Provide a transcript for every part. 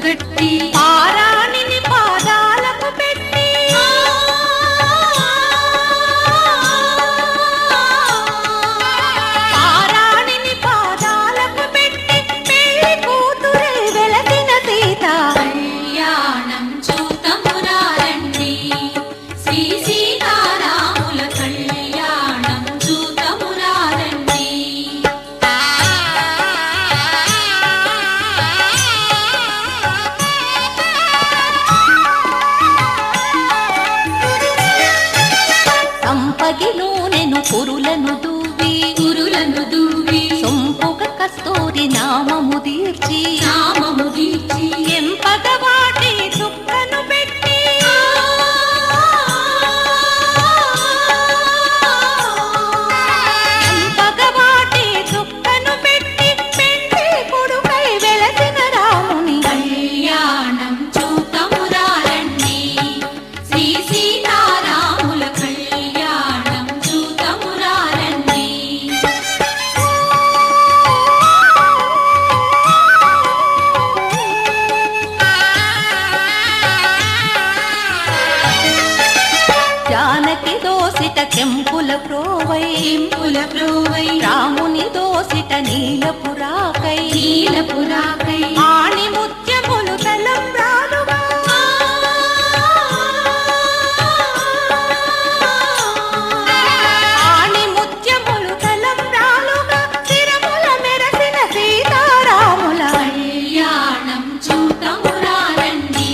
కట్టి పారాణిని పాదాలకు పెట్టి పారాణిని పాదాలకు పెట్టి పెళ్లి కూతురే వెలసిన సీత కళ్యాణం చూతమురారండి శ్రీ సీతారాముల కళ్యాణం చూతమురారండి. సంపగిలోనెను కురులను దూవి సొంపుగ కస్తూరి నామము దీర్చి ఎంపగ వాటి చుక్కను పెట్టి ఎంపగ వాటి చుక్కను పెట్టి పెండి కొడుకై వెలసిన రాముని కళ్యాణం చూతమురారండి శ్రీ సీతారాముల కళ్యాణం చూతమురారండి. జానకి దోసిట కెంపుల ప్రోవై రాముని దోసిట నీలపురాకై ఆణి ముత్యములు తలంబ్రాలుగా ఆణి ముత్యములు తలంబ్రాలుగా తిరుమల మెరసిన సీతారాముల కళ్యాణం చూతమురారండి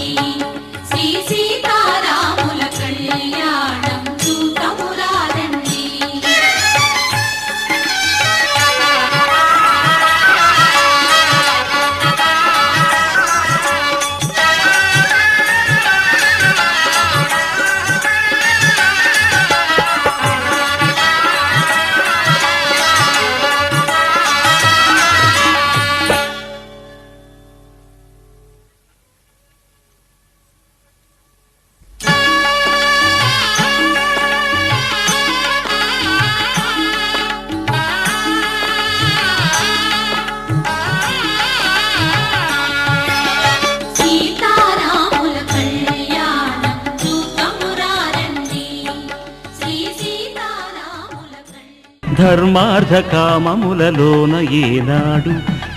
శ్రీ సీతారాముల కళ్యాణం చూతమురారండి. సీతారాముల కళ్యాణం చూతమురారండి శ్రీ సీతారాముల కళ్యాణం. ధర్మార్థ కామములలోన ఏనాడు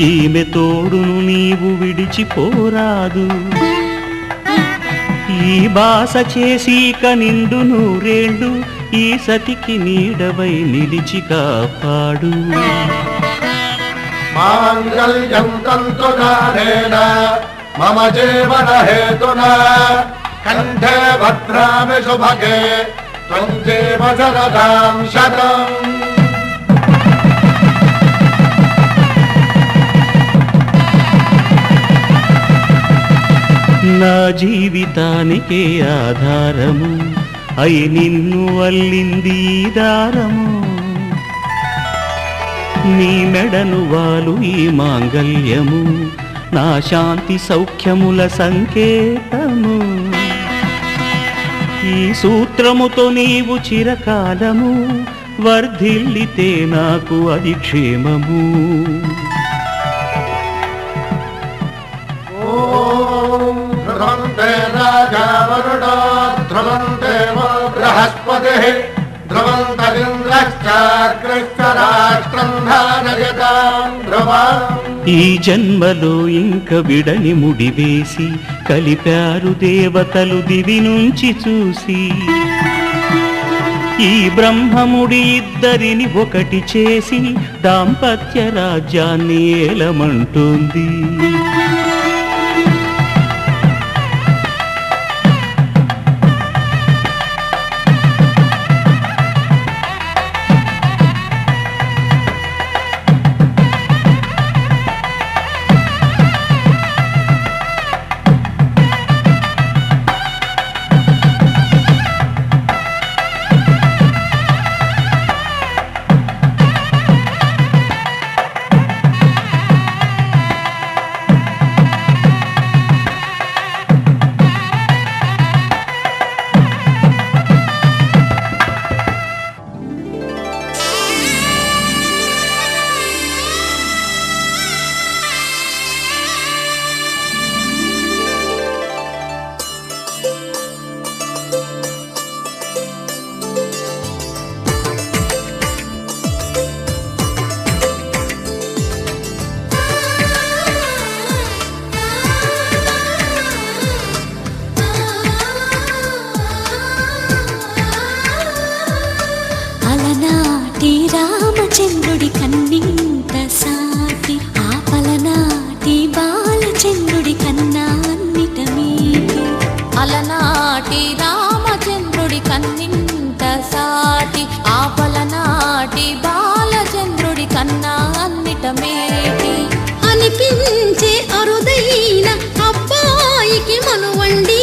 ఈమె తోడును నీవు విడిచిపోరాదు. ఈ బాస చేసి కనిండు నూరేళ్ళు ఈ సతికి నీడవై నిలిచి కాపాడు. మాంగళ్యం తంతునానేన మమ జీవన హేతునా కంఠే భద్రామి శుభగే త్వం జీవ శరదాం శతం. నా జీవితానికే ఆధారము అయి నిన్ను అల్లింది ఈ దారము. నీ మెడను వాలు ఈ మాంగళ్యము నా శాంతి సౌఖ్యముల సంకేతము. ఈ సూత్రముతో నీవు చిరకాలము వర్ధిల్లితే నాకు అది క్షేమము. ఓం ధ్రువంతే రాజా వరుణో ధ్రువంతే బృహస్పతిః ధ్రువంతరింద్రశ్చాగ్రశ్చ రాష్ట్రం ధారయతాం ధ్రువం. ఈ జన్మలో ఇంక విడని ముడివేసి కలిపారు దేవతలు దివి నుంచి చూసి. ఈ బ్రహ్మముడి ఇద్దరిని ఒకటి చేసి దాంపత్య రాజ్యాన్ని ఏలమంటుంది. అలనాటి రామచంద్రుడి కన్నింట సాటి ఆపలనాటి బాలచంద్రుడి కన్నా అన్నిట మేటి అనిపించే అరుదైన అబ్బాయికి మనువండి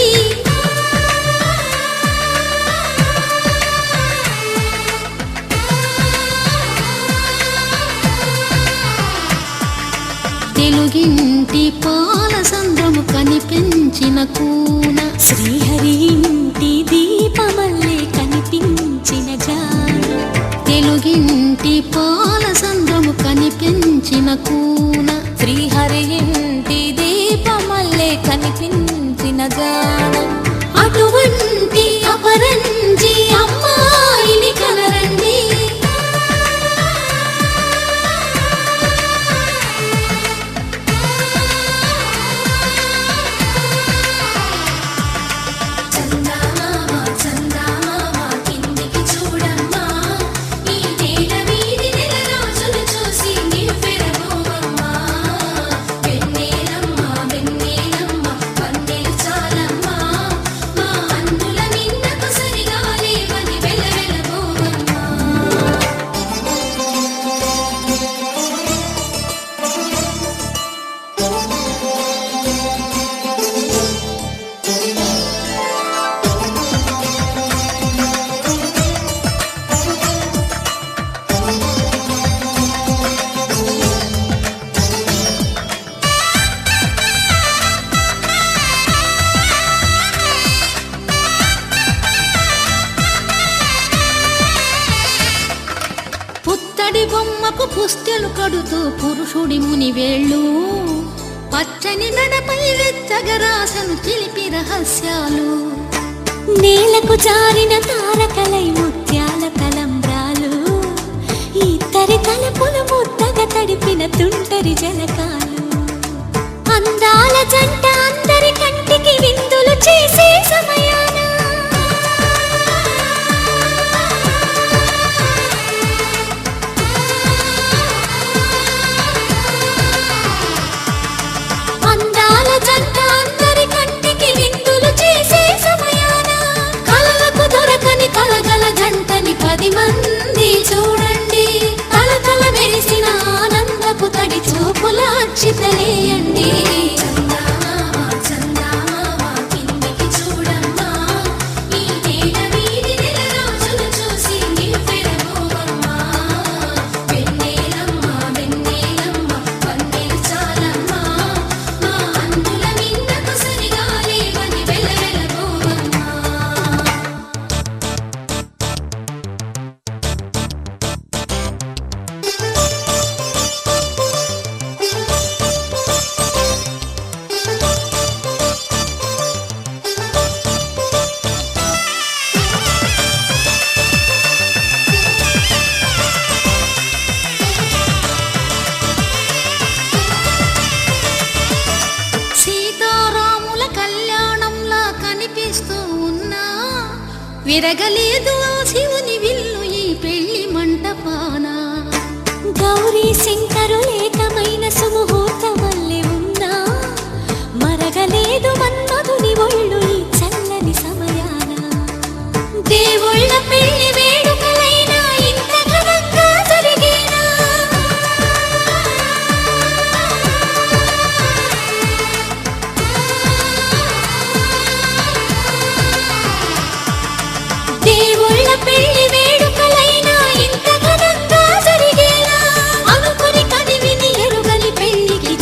తెలుగింటి పాలసంద్రము కనిపించిన కూన శ్రీహరి ఇంటి దీపమల్లే కనిపించిన జాన తెలుగింటి పాలసంద్రము కనిపించిన కూన శ్రీహరి ఇంటి దీపమల్లే కనిపించిన జాన అటువంటి అపరంజి అమ్మాయిని కనరండి బొమ్మకు పుస్తెలు కడుతూ పురుషుడి మునివేళ్ళు పచ్చని మెడపై వెచ్చగరాసను చిలిపి రహస్యాలు నేలకు జారిన తారకలై ముత్యాల తలంబ్రాలు ఇద్దరి తలపులు ముద్దగా తడిపిన తుంటరి జలకాలు అందాల జంట అందరి కంటికి విందులు చేసే సమయాన జంటని 10 మంది చూడండి తల తల మెరిసిన ఆనందపు తడి చూపుల అక్షితలేయండి విరగలేదు ఆ శివుని విల్లు ఈ పెళ్లి మంటపాన గౌరీ శంకరులేకమైన సుముహూర్తమల్లె ఉన్నా మరగలేదు మన్మధుని ఒళ్ళు ఈ చల్లని సమయాన దేవుళ్ళ పెళ్లి వేడుకలైనా ఇంత ఘనంగా జరిగేనా దేవుళ్ళ పెళ్లి వేడుకలైనా ఇంత ఘనంగా జరిగేలా అనుకుని కదివిని ఎరుగని పెళ్లికి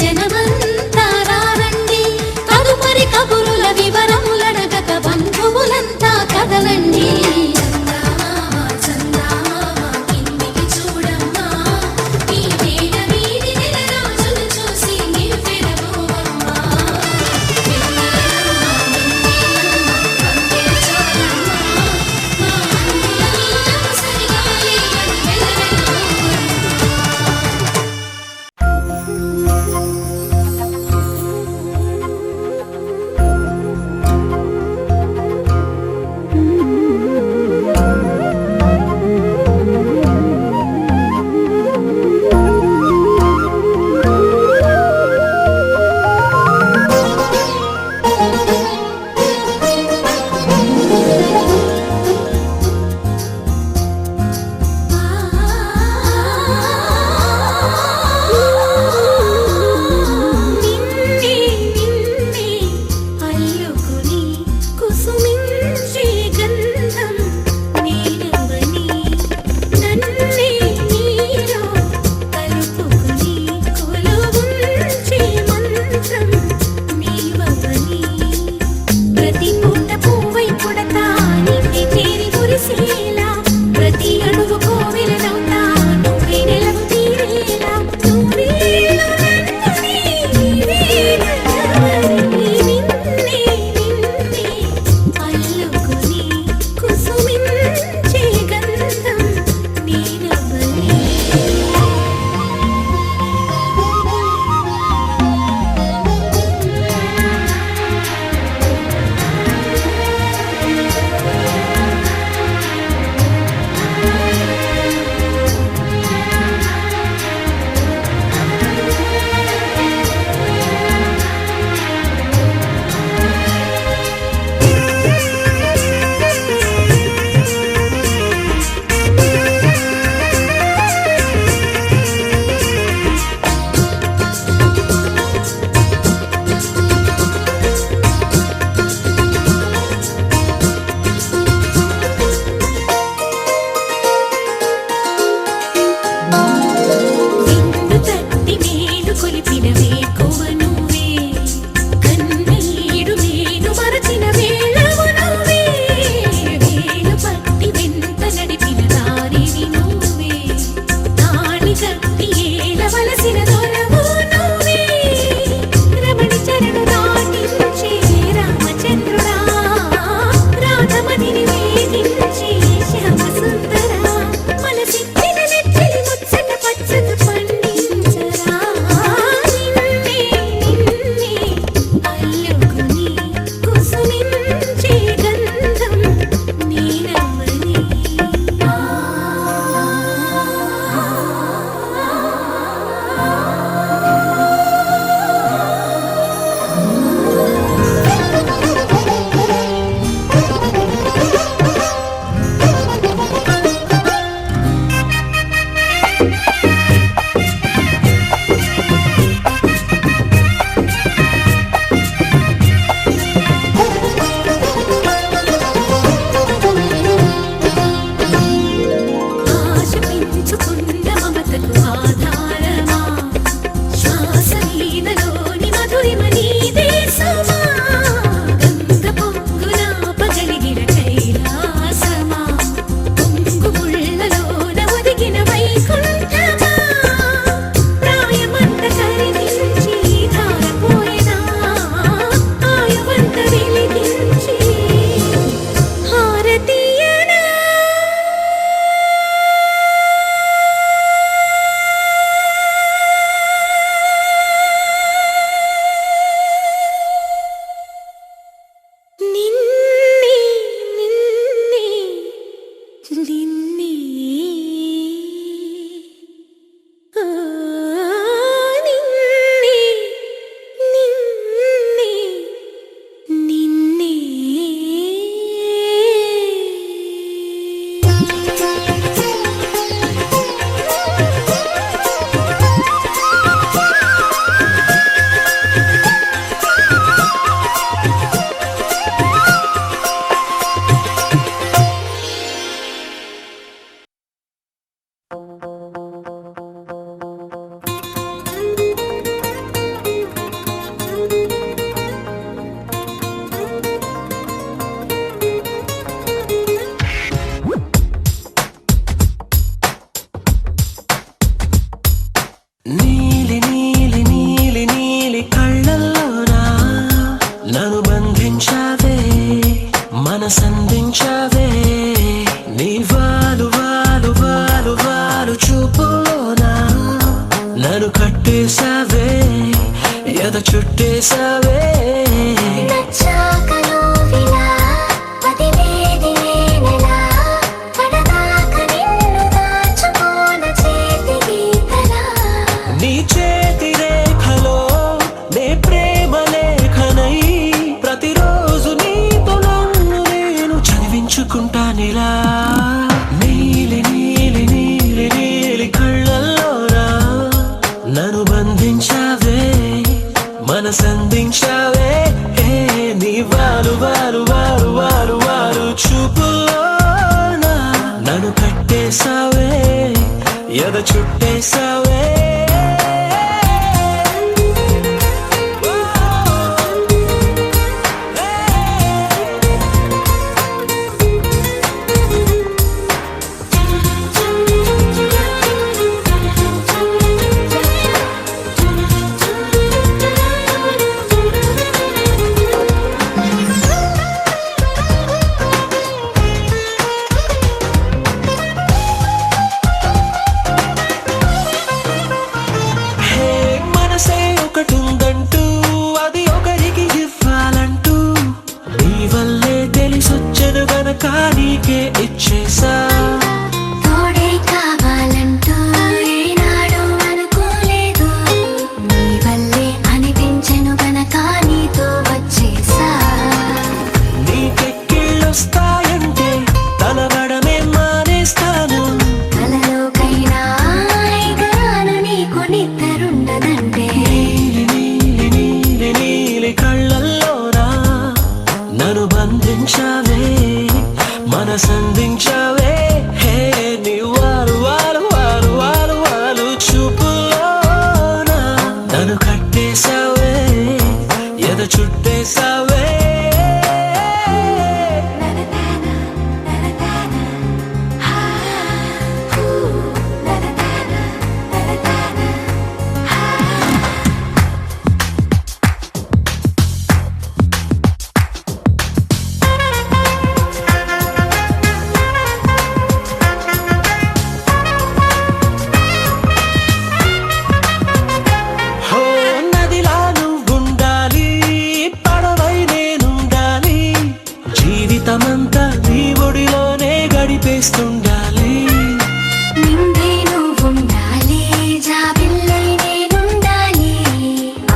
మనసందించావే నీ వాలు వాలు వాలు వాలు చూపులోనా నన్ను కట్టేశావే ఎద చుట్టేశావే నీ చేతి రేఖలో నే ప్రేమ లేఖనై ప్రతిరోజు నీతో నన్ను నేను చదివించుకుంటానిలా నీలి నీలి నీలి నీలి కళ్ళల్లోరా నన్ను బంధించావే మనసందించావే నీ వాలు వాలు వాలు వాలు వాలు చూపులోనా నన్ను కట్టేశావే ఎద చుట్టేశావే ఒకటుందంటూ అది ఒకరికి ఇవ్వాలంటూ నీ వల్లే తెలిసొచ్చను గనక నీకే ఇచ్చేసా తోడే కావాలంటూ ఏనాడు అనుకోలేదు నీ వల్లే అనిపించెను గనక నీతో వచ్చేసా నీకెక్కిళ్ళొస్తాయంటే తలవడమే మానేస్తాను కలలోకైనా ఎగరాను నీకు నిద్రుండదంటే కళ్ళల్లోరా నన్ను బంధించావే మనసందించావే నీ వారు వారు వారు వారు వారు చూపులోనా నన్ను కట్టేశావే ఎద చుట్టేశావే జీవితమంతా నీ ఒడిలోనే గడిపేస్తుండాలి నిండే నువ్వుండాలి జాబిల్లై నేనుండాలి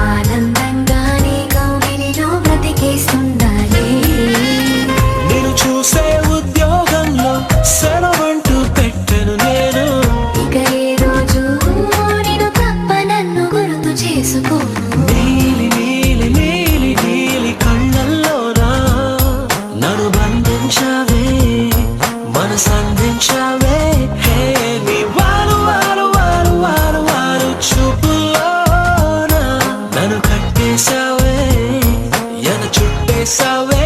ఆనందంగా నీ కౌగిలిలో బ్రతికేస్తుండాలి నేను చూసే ఉద్యోగంలో సెలవంటూ పెట్టెను నేను ఇక ఏ రోజు నేను తప్ప నన్ను గుర్తు చేసుకోను నీలి నీలి నీలి నీలి కళ్ళల్లోనా నన్ను బంధించావే మనసందించావే నీ వారు వారు వారు వారు వారు చూపులోనా నన్ను కట్టేశావే ఎద చుట్టేశావే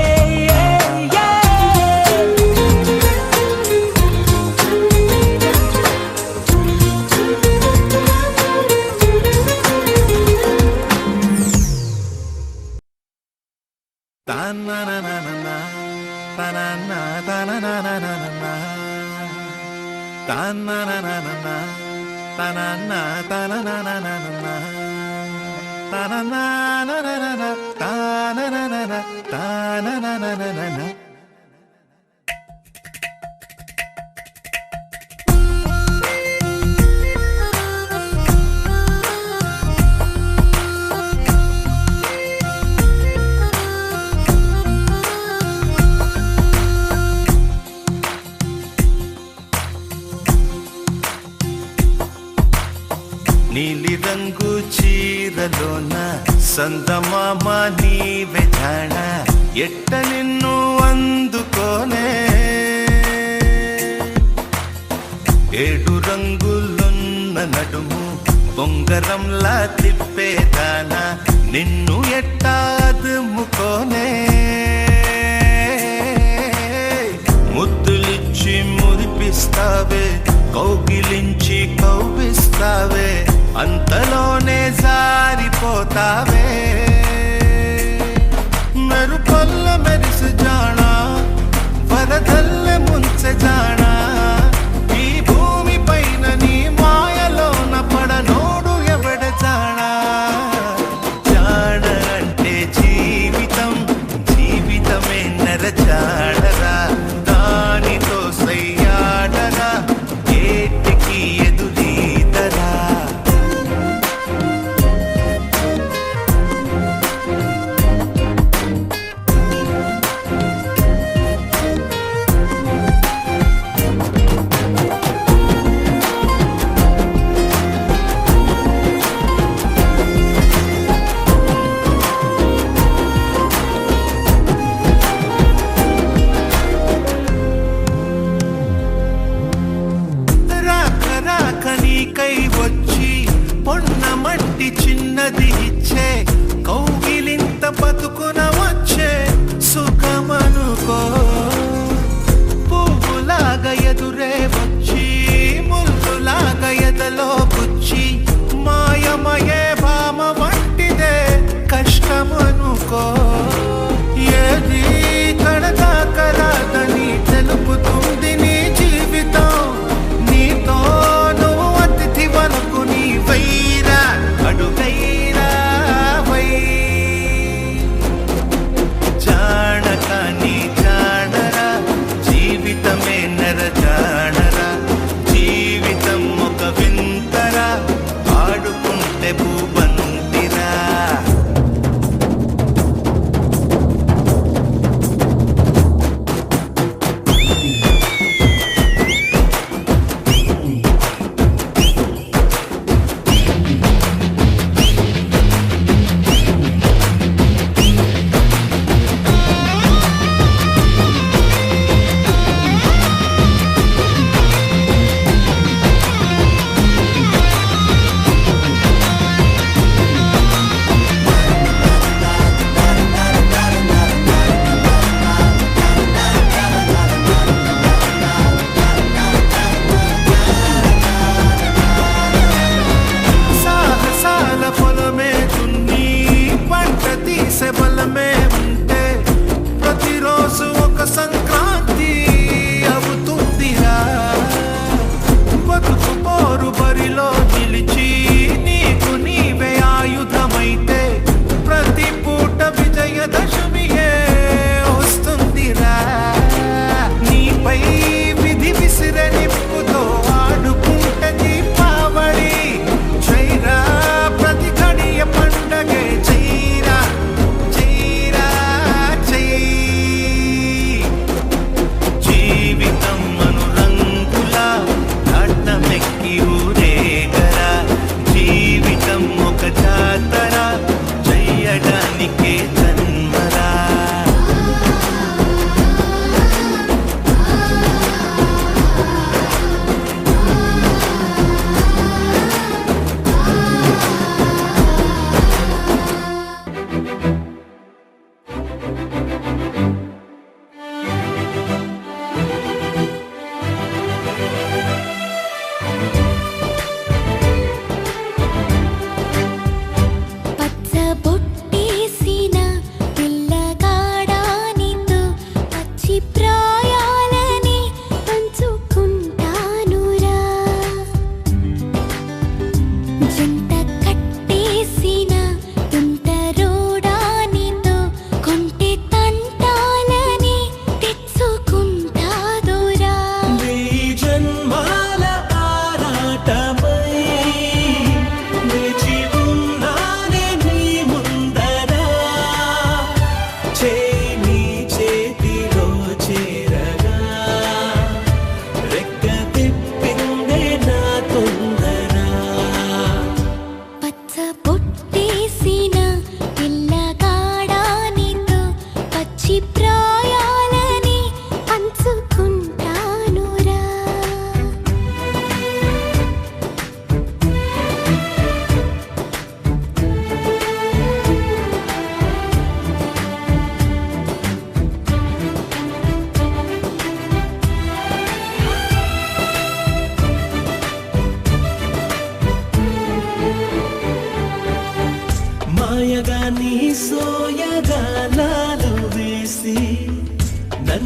నీలి రంగు చీరలోన సందమామ నీవే జాణ ఎట్ట నిన్ను అందుకోనే ఏడు రంగులున్న నడుము బొంగరంలా తిప్పేదానా నిన్ను ఎట్టా అదుముకోనే ముద్దులిచ్చి మురిపిస్తావే కౌగిలించి కౌగిస్తావే అంతలోనే జారిపోతావే మెరుపల్ల మెరిసి జానా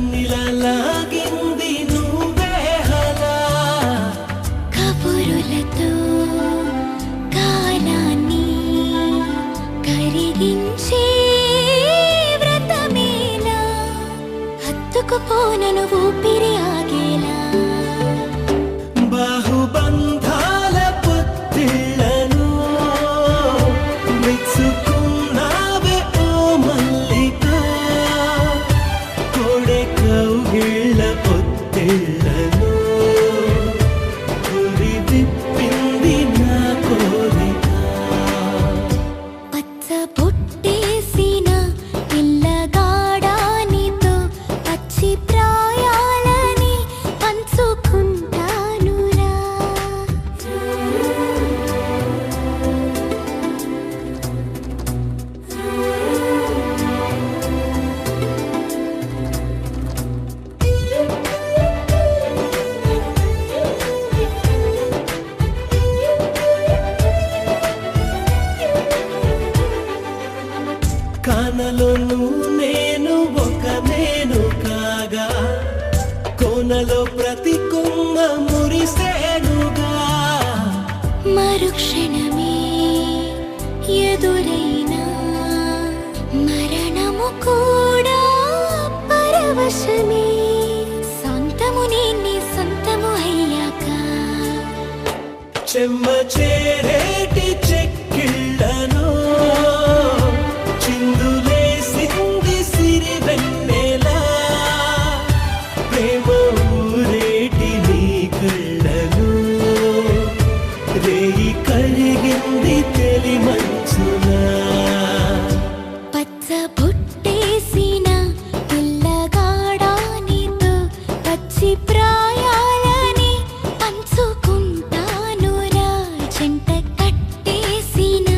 నన్నిలా లాగింది నువ్వే హలా కబురులతో కాలాన్ని కరిగించే వ్రతమేలా హత్తుకుపోనను ఊపిరి ఆగేలా బాహుబంధాల పొత్తిళ్లను మెచ్చుకున్నావే ఓ మల్లిక కోడె కౌగిళ్ళ పొత్తిళ్లను గురి విప్పింది నా కోరిక పచ్చ పుట్టేసిన పిల్లగాడానితో పచ్చి ప్రాయాలని పంచుకుంటానురా కానలోను నేను ఒక నేను కాగా కోనలో ప్రతి కొమ్మ మురిసేనుగా మరుక్షణమే ఎదురైనా మరణము కూడా పరవశమే సొంతము నీ సొంతము అయ్యాక చెమ్మ చేరేటి చెక్కిళ్ళను చిందులేసింది సిరి వెన్నెలా ప్రేమ ఊరేటి నీ కళ్ళను రేయి కరిగింది తెలి మంచునా పచ్చ పుట్టేసిన పిల్లగాడానితో పచ్చి ప్రాయాలని పంచుకుంటానురా జంట కట్టేసిన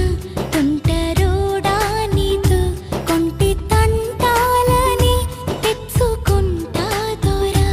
తుంటరోడానితో కొంటి తంటాలని తెచ్చుకుంటా దొరా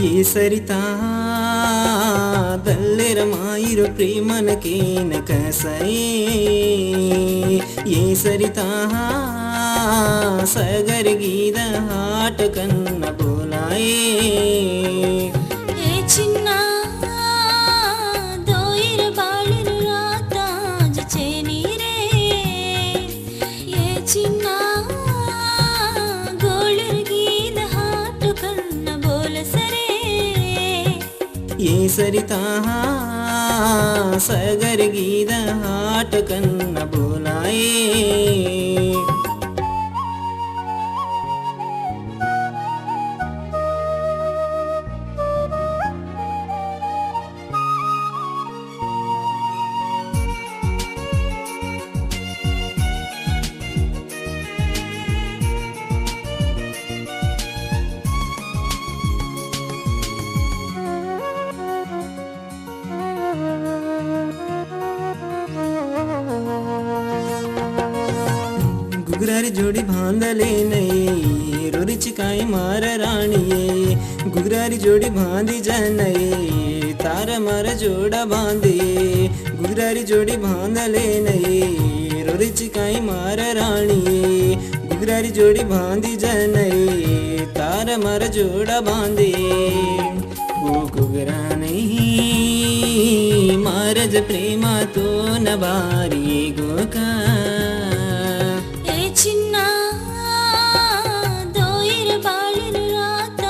ಈ ಸರಿತಾ ದಲ್ಲೆರ ಮಾಯಿರೋ ಪ್ರೇಮನಕೇನ ಕಸಯೇ ಈ ಸರಿತಾ ಸಗರ ಗೀದ ಹಾಟ ಕನ್ನ ಬೋಲಾಯೇ ఏ చిన్న దోయిర బాళిరు రాత జచేనీరే ఏ చిన్న గోళిరు గీద హాటు కన్న బోలసరే ಈ ಸರಿತಾ ಸಗರ ಗೀದ ಹಾಟ ಕನ್ನ ಬೋಲಾಯೇ गुगरारी जोड़ी बांधले नये रोरिच काई मार राणिये गुगरारी जोड़ी बांधी जनये तारा मार जोड़ा बांधिये गुगरारी जोड़ी बांधले नये रोरिच काई मार राणिये गुगरारी जोड़ी बांधी जनये तारा मार जोड़ा बांधिये वो गुगरा नहीं मारज प्रेमा तो नबारी गोका ఏ చిన్న దోయిర బాళిరు రాత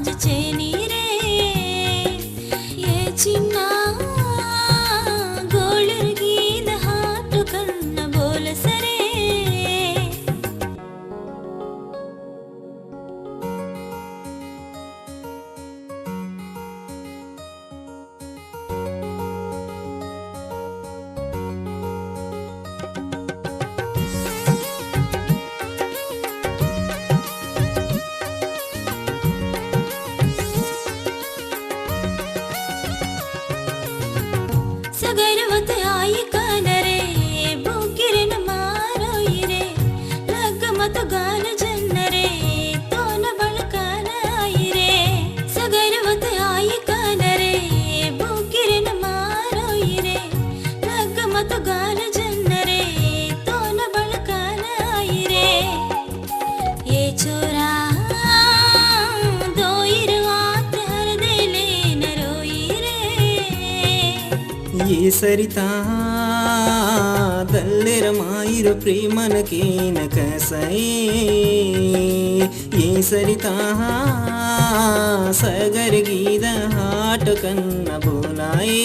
జచేనీరే ఏ చిన్న గోళిరు గీద హాటు కన్న బోలసరే सगैरवत आई कनरे बुकिरन मारोई रे लग मत गाल जन्नरे तो न बलकान आई रे सगैरवत आई कनरे बुकिरन मारोई रे लग मत गाल जन्नरे तो न बलकान आई रे ये छोरा ये सरिता दल्लेरमाइरो प्रेमनकेन कसये ये सरिता सगर गीत हाट कन्न बोलाए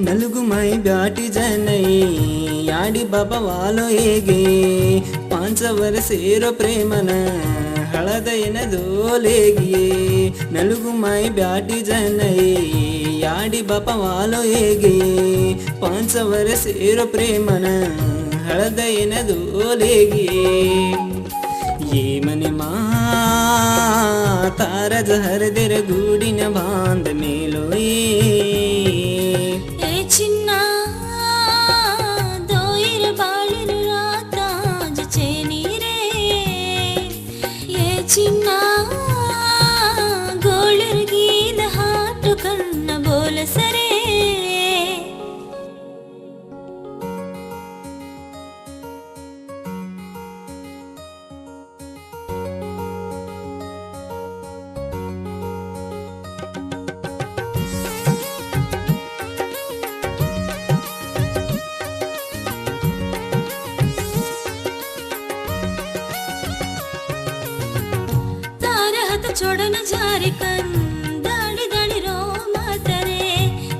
नलुगु मई ब्याटी जनई याडी बाबा वालो ಹೇಗೆ 5 ವರ್ಷೇರೋ ಪ್ರೇಮನ ಹಳದೈನ ದೋಲೇಗಿಯೇ ನಲುಗು ಮೈ ಬ್ಯಾಟಿ ಜನೈ ಯಾಡಿ ಬಾಬಾ ವಾलो ಹೇಗೆ 5 ವರ್ಷೇರೋ ಪ್ರೇಮನ ಹಳದೈನ ದೋಲೇಗಿಯೇ ये मने मा तारा जहर देर गूडिन बांध मेलोए చిన్నా దోయిర బాళిను రాతాజ్ చేనీరే ఏ చిన్నా గోళర్ గీద హాటు కన్న బోల సరే छोड़न जारी कन दाड़ी दाड़ी रो मातरे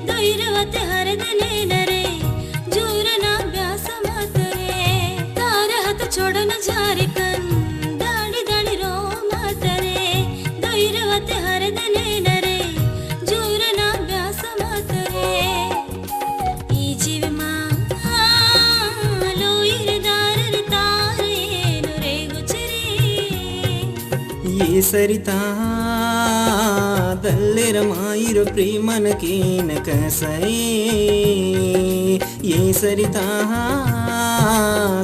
दोइरवते हर दले नरे जूरना ब्यास मातरे तारा हत छोड़न जारी कन दाड़ी दाड़ी रो मातरे दोइरवते हर दले नरे जूरना ब्यास मातरे ई जीव मा लोइर दारर तारे नुरे गुचरे ये सरिता दल्लेरमाइरो प्रेमनकेन कसये ये सरिता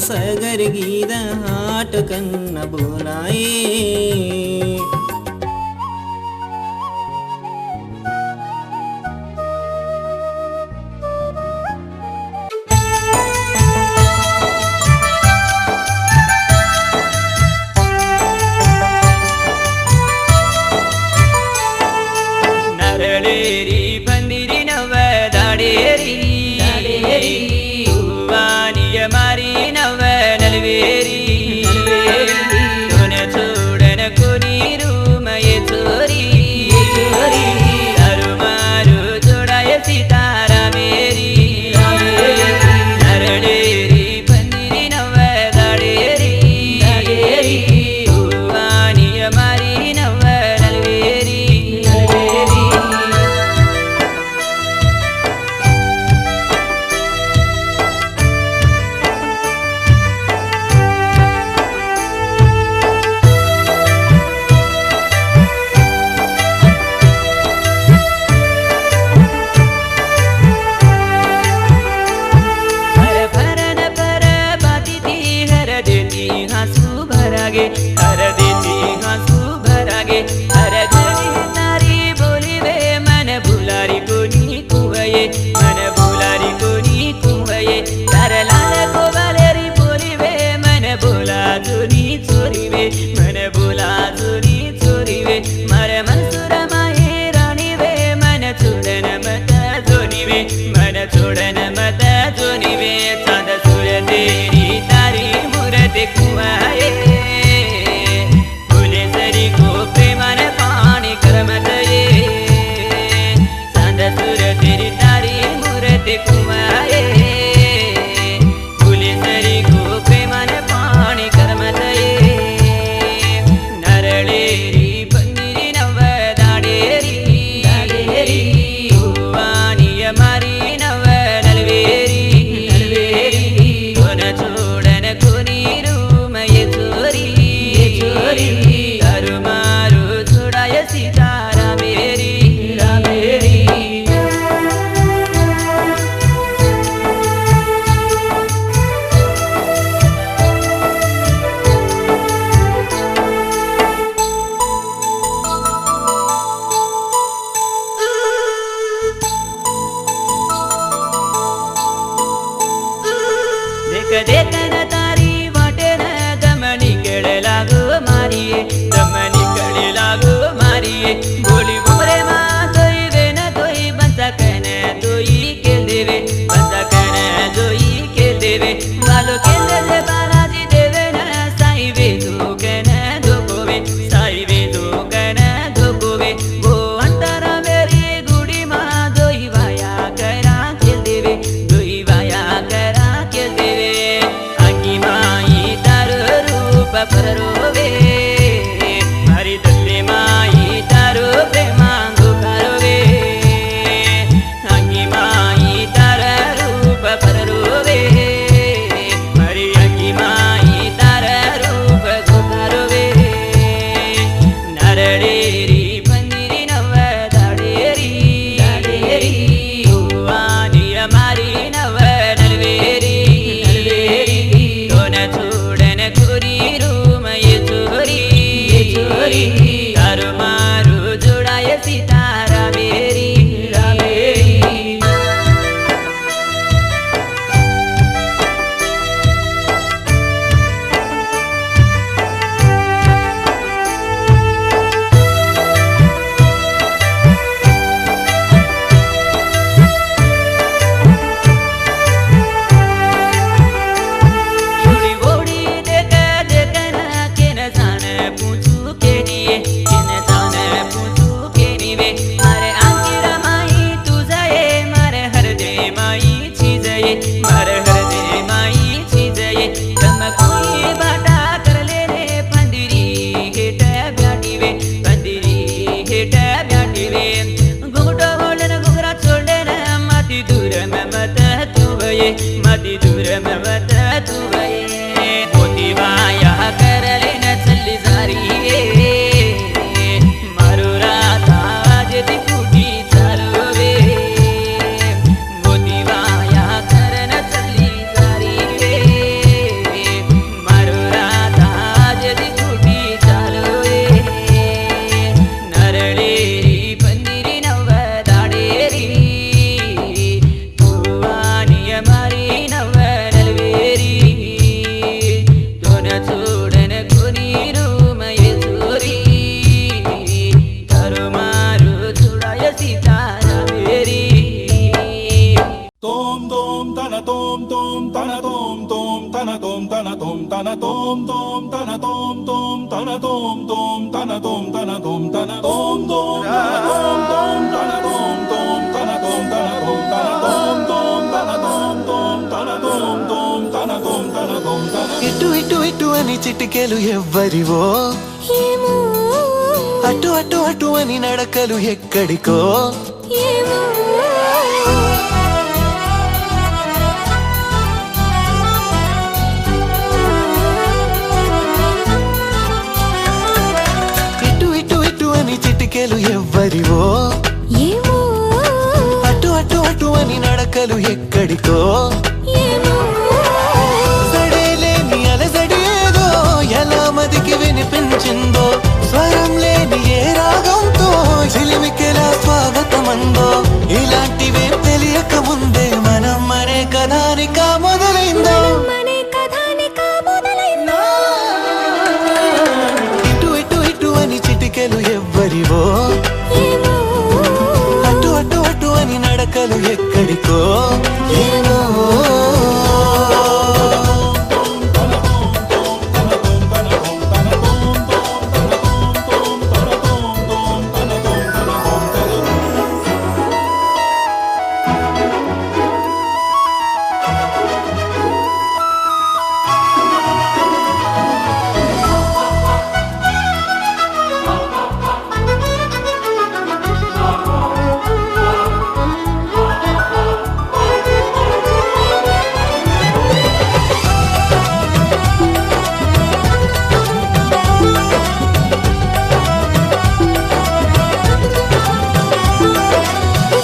सगर गीत हाट कन्न बोलाए చిటికెలు ఎవ్వరివో ఏమో అటు అటు అటు అని నడకలు ఎక్కడికో ఏమో ఇటు ఇటు ఇటు అని చిటికెలు ఎవ్వరివో ఏమో అటు అటు అటు అని నడకలు ఎక్కడికో ఏమో సడేలేని అలసడి ఏదో ఎలా మదికి వినిపించిందో స్వరం లేని ఏ రాగంతో చిలిమికెలా స్వాగతమందో ఇలాంటివేం తెలియక ముందే మనం అనే కథానిక మొదలైందో మనే కథానిక మొదలైందో ఇటు ఇటు ఇటు అని చిటికెలు ఎవ్వరివో ఏమో అటు అటు అటు అని నడకలు ఎక్కడికో ఏమో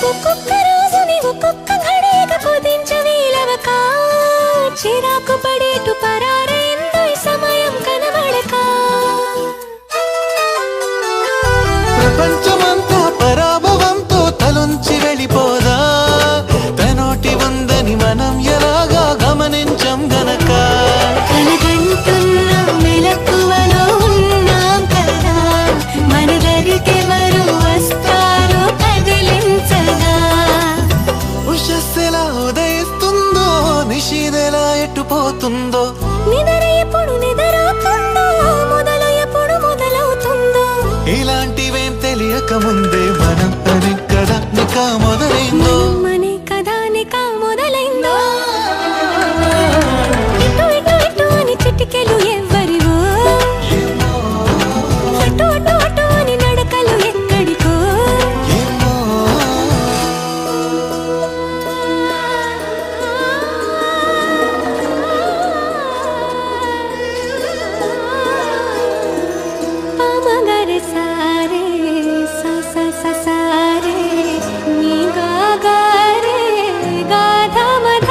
ఒక్కొక్క రోజుని ఒక్కొక్క ఘడియగా కుదించవీలవక చిరాకు పడేటు పరారైందో ఈ సమయం కనబడక ప్రపంచమంతా పరాభవంతో తలొంచి వెళ్ళిపోదా తనోటి ఉందని మనం ఎలాగా గమనించం గనక కలగంటున్న మెలకువలో ఉన్నాం కదా మన దరికెవరు వస్తారో కదిలించగా ఉషస్సెలా ఉదయిస్తుందో నిషీదెలా ఎట్టుపోతుందో నిద్ర ఎప్పుడు నిద్రవుతుందో మొదలు ఎప్పుడు మొదలవుతుందో ఇలాంటివేం తెలియక ముందే మనం అని కదా నిక మొదలైందో మనే కథానిక మొదలైందో ఇటు ఇటు ఇటు అని చిటికెలు ఎవ్వరివో అటు అటు అటు అని నడకలు ఎక్కడికో ఏమో పామగరి సారే సా సా సా సారే నీ గా గా రే గా ధ మ ధ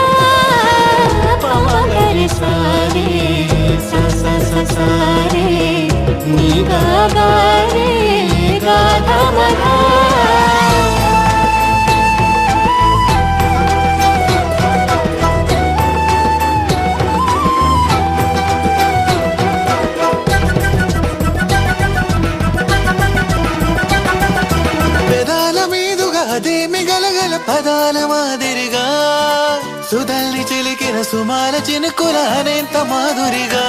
పామగరి సారే సా సా సా సారే నీ గా గా రే గా ధ మ ధ పెదాల మీదుగా అదేమి గలగల పదాల మాదిరిగా సుధల్ని చిలికిన సుమాల చినుకుల అనేంత మాధురిగా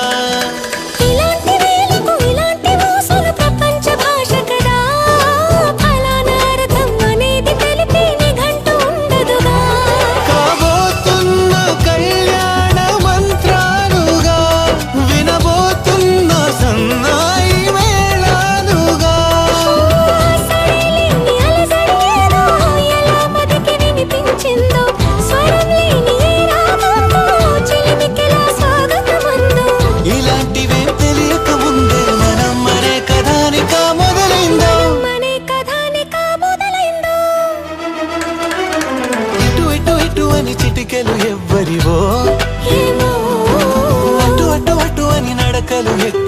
ఇలాంటి వేలకు ఇలాంటి మోసలు ప్రపంచ భాష కదా ఫలానా అర్థం అనేది తెలిపే నిఘంటు ఉండదుగా కాబోతున్న కళ్యాణ మంత్రాలుగా వినబోతున్న సన్నాయి మేళాలుగా సరేలేని అలసడి ఏదో ఎలా బతికి వినిపించిందో స్వరం లేని ఏ రాగంతో చిలిమికెలా స్వాగతమందో ఇలాంటివేం తెలియక ముందే మనం అనే కథానిక మొదలైందో మనే కథానిక మొదలైందో ఇటు ఇటు ఇటు అని చిటికెలు ఎవ్వరివో ఏమో అటు అటు అటు అని నడకలు ఎక్కడికో